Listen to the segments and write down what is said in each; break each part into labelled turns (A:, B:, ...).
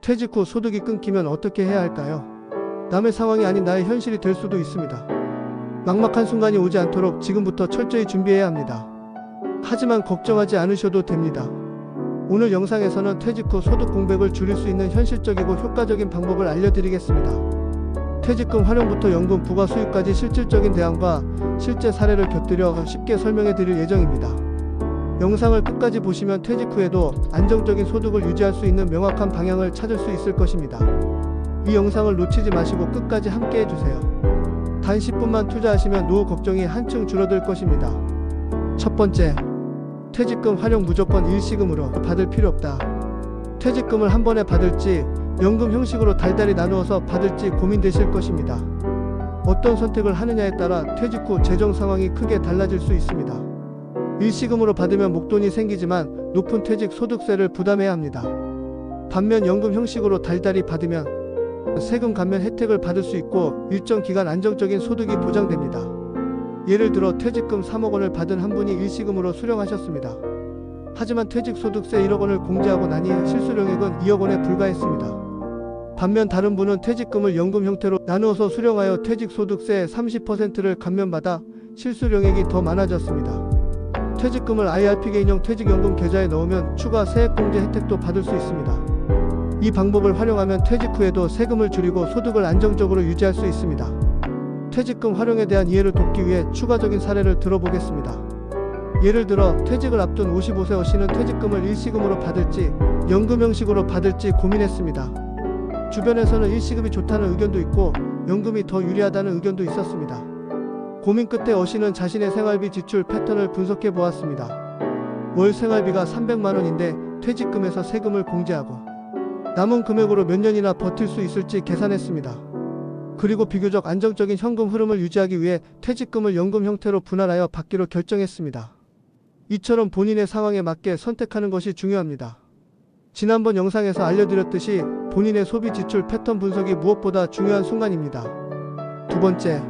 A: 퇴직 후 소득이 끊기면 어떻게 해야 할까요? 남의 상황이 아닌 나의 현실이 될 수도 있습니다. 막막한 순간이 오지 않도록 지금부터 철저히 준비해야 합니다. 하지만 걱정하지 않으셔도 됩니다. 오늘 영상에서는 퇴직 후 소득 공백을 줄일 수 있는 현실적이고 효과적인 방법을 알려드리겠습니다. 퇴직금 활용부터 연금 부과 수익까지 실질적인 대안과 실제 사례를 곁들여 쉽게 설명해 드릴 예정입니다. 영상을 끝까지 보시면 퇴직 후에도 안정적인 소득을 유지할 수 있는 명확한 방향을 찾을 수 있을 것입니다. 이 영상을 놓치지 마시고 끝까지 함께 해주세요. 단 10분만 투자하시면 노후 걱정이 한층 줄어들 것입니다. 첫 번째, 퇴직금 활용 무조건 일시금으로 받을 필요 없다. 퇴직금을 한 번에 받을지 연금 형식으로 달달이 나누어서 받을지 고민되실 것입니다. 어떤 선택을 하느냐에 따라 퇴직 후 재정 상황이 크게 달라질 수 있습니다. 일시금으로 받으면 목돈이 생기지만 높은 퇴직 소득세를 부담해야 합니다. 반면 연금 형식으로 달달이 받으면 세금 감면 혜택을 받을 수 있고 일정 기간 안정적인 소득이 보장됩니다. 예를 들어 퇴직금 3억 원을 받은 한 분이 일시금으로 수령하셨습니다. 하지만 퇴직 소득세 1억 원을 공제하고 나니 실수령액은 2억 원에 불과했습니다. 반면 다른 분은 퇴직금을 연금 형태로 나누어서 수령하여 퇴직 소득세 30%를 감면받아 실수령액이 더 많아졌습니다. 퇴직금을 IRP 개인형 퇴직연금 계좌에 넣으면 추가 세액공제 혜택도 받을 수 있습니다. 이 방법을 활용하면 퇴직 후에도 세금을 줄이고 소득을 안정적으로 유지할 수 있습니다. 퇴직금 활용에 대한 이해를 돕기 위해 추가적인 사례를 들어보겠습니다. 예를 들어 퇴직을 앞둔 55세 어씨는 퇴직금을 일시금으로 받을지 연금 형식으로 받을지 고민했습니다. 주변에서는 일시금이 좋다는 의견도 있고 연금이 더 유리하다는 의견도 있었습니다. 고민 끝에 어씨는 자신의 생활비 지출 패턴을 분석해 보았습니다. 월 생활비가 300만원인데 퇴직금에서 세금을 공제하고 남은 금액으로 몇 년이나 버틸 수 있을지 계산했습니다. 그리고 비교적 안정적인 현금 흐름을 유지하기 위해 퇴직금을 연금 형태로 분할하여 받기로 결정했습니다. 이처럼 본인의 상황에 맞게 선택하는 것이 중요합니다. 지난번 영상에서 알려드렸듯이 본인의 소비 지출 패턴 분석이 무엇보다 중요한 순간입니다. 두 번째,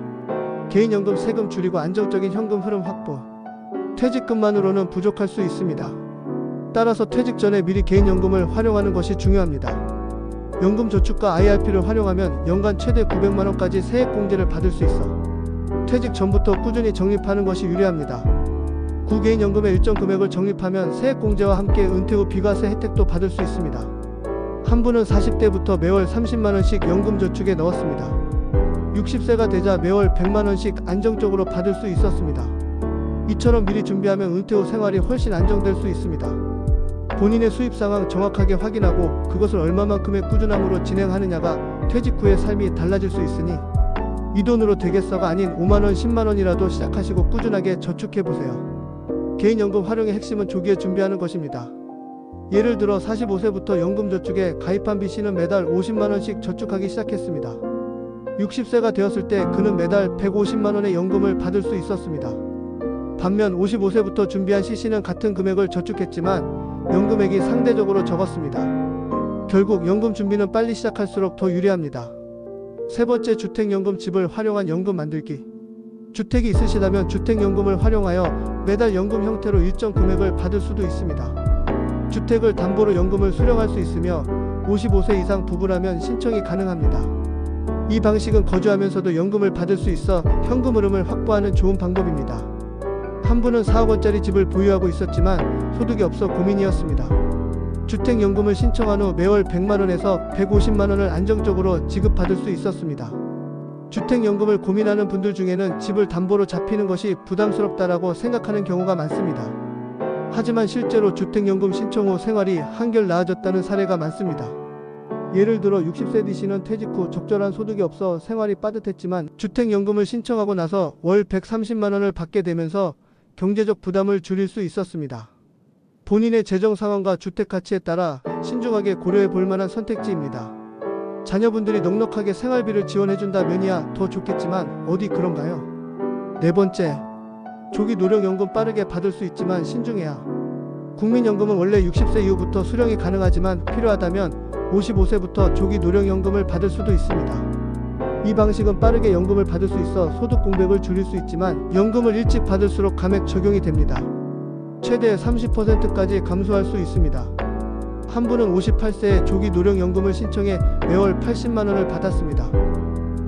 A: 개인연금 세금 줄이고 안정적인 현금 흐름 확보. 퇴직금만으로는 부족할 수 있습니다. 따라서 퇴직 전에 미리 개인연금을 활용하는 것이 중요합니다. 연금저축과 IRP를 활용하면 연간 최대 900만원까지 세액공제를 받을 수 있어 퇴직 전부터 꾸준히 적립하는 것이 유리합니다. 구개인연금의 일정 금액을 적립하면 세액공제와 함께 은퇴 후 비과세 혜택도 받을 수 있습니다. 한 분은 40대부터 매월 30만원씩 연금저축에 넣었습니다. 60세가 되자 매월 100만원씩 안정적으로 받을 수 있었습니다. 이처럼 미리 준비하면 은퇴 후 생활이 훨씬 안정될 수 있습니다. 본인의 수입 상황 정확하게 확인하고 그것을 얼마만큼의 꾸준함으로 진행하느냐가 퇴직 후의 삶이 달라질 수 있으니 이 돈으로 되겠어가 아닌 5만원 10만원이라도 시작하시고 꾸준하게 저축해보세요. 개인연금 활용의 핵심은 조기에 준비하는 것입니다. 예를 들어 45세부터 연금저축에 가입한 B씨는 매달 50만원씩 저축하기 시작했습니다. 60세가 되었을 때 그는 매달 150만원의 연금을 받을 수 있었습니다. 반면 55세부터 준비한 C씨는 같은 금액을 저축했지만 연금액이 상대적으로 적었습니다. 결국 연금 준비는 빨리 시작할수록 더 유리합니다. 세 번째, 주택연금 집을 활용한 연금 만들기. 주택이 있으시다면 주택연금을 활용하여 매달 연금 형태로 일정 금액을 받을 수도 있습니다. 주택을 담보로 연금을 수령할 수 있으며 55세 이상 부부라면 신청이 가능합니다. 이 방식은 거주하면서도 연금을 받을 수 있어 현금 흐름을 확보하는 좋은 방법입니다. 한 분은 4억원짜리 집을 보유하고 있었지만 소득이 없어 고민이었습니다. 주택연금을 신청한 후 매월 100만원에서 150만원을 안정적으로 지급받을 수 있었습니다. 주택연금을 고민하는 분들 중에는 집을 담보로 잡히는 것이 부담스럽다라고 생각하는 경우가 많습니다. 하지만 실제로 주택연금 신청 후 생활이 한결 나아졌다는 사례가 많습니다. 예를 들어 60세 D씨는 퇴직 후 적절한 소득이 없어 생활이 빠듯했지만 주택연금을 신청하고 나서 월 130만원을 받게 되면서 경제적 부담을 줄일 수 있었습니다. 본인의 재정 상황과 주택 가치에 따라 신중하게 고려해 볼 만한 선택지입니다. 자녀분들이 넉넉하게 생활비를 지원해준다면이야 더 좋겠지만 어디 그런가요? 네 번째, 조기 노령연금 빠르게 받을 수 있지만 신중해야. 국민연금은 원래 60세 이후부터 수령이 가능하지만 필요하다면 55세부터 조기 노령연금을 받을 수도 있습니다. 이 방식은 빠르게 연금을 받을 수 있어 소득 공백을 줄일 수 있지만 연금을 일찍 받을수록 감액 적용이 됩니다. 최대 30%까지 감소할 수 있습니다. 한 분은 58세에 조기 노령연금을 신청해 매월 80만 원을 받았습니다.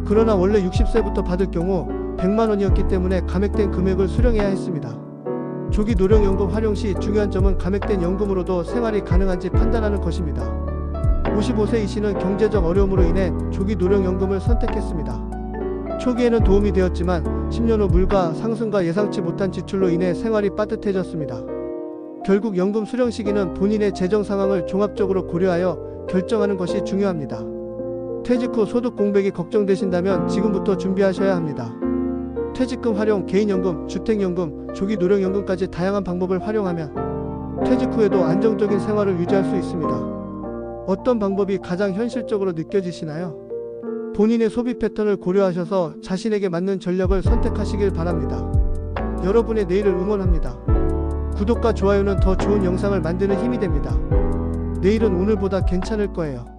A: 그러나 원래 60세부터 받을 경우 100만 원이었기 때문에 감액된 금액을 수령해야 했습니다. 조기 노령연금 활용 시 중요한 점은 감액된 연금으로도 생활이 가능한지 판단하는 것입니다. 55세 이 씨는 경제적 어려움으로 인해 조기 노령연금을 선택했습니다. 초기에는 도움이 되었지만 10년 후 물가 상승과 예상치 못한 지출로 인해 생활이 빠듯해졌습니다. 결국 연금 수령 시기는 본인의 재정 상황을 종합적으로 고려하여 결정하는 것이 중요합니다. 퇴직 후 소득 공백이 걱정되신다면 지금부터 준비하셔야 합니다. 퇴직금 활용, 개인연금, 주택연금, 조기 노령연금까지 다양한 방법을 활용하면 퇴직 후에도 안정적인 생활을 유지할 수 있습니다. 어떤 방법이 가장 현실적으로 느껴지시나요? 본인의 소비 패턴을 고려하셔서 자신에게 맞는 전략을 선택하시길 바랍니다. 여러분의 내일을 응원합니다. 구독과 좋아요는 더 좋은 영상을 만드는 힘이 됩니다. 내일은 오늘보다 괜찮을 거예요.